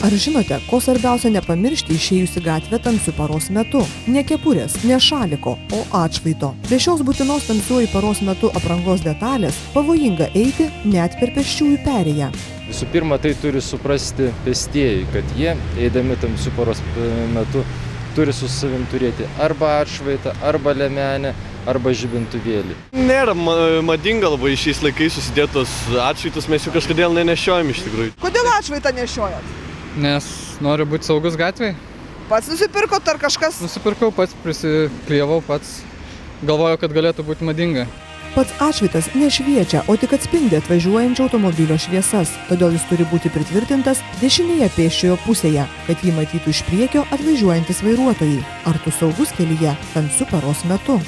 Ar žinote, ko svarbiausia nepamiršti išėjus į gatvę tamsiu paros metu? Ne kepurės, ne šaliko, o atšvaito. Be šios būtinos tamsiuoju paros metu aprangos detalės pavojinga eiti net per pėsčiųjų perėją. Visų pirma, tai turi suprasti pėstieji, kad jie, eidami tamsiu paros metu, turi su savim turėti arba atšvaitą, arba liemenę, arba žibintuvėlį. Nėra madinga labai šiais laikais susidėtos atšvaitus, mes jų kažkodėl nenešiojam iš tikrųjų. Kodėl atšvaitą nešiojat? Nes noriu būti saugus gatvėje. Pats nusipirkot ar kažkas? Nusipirkau, pats prisiklijavau, pats galvoju, kad galėtų būti madinga. Pats atšvaitas nešviečia, o tik atspindi atvažiuojančio automobilio šviesas, todėl jis turi būti pritvirtintas dešinėje pėsčiojo pusėje, kad jį matytų iš priekio atvažiuojantis vairuotojai. Ar tu saugus kelyje tamsiu paros metu?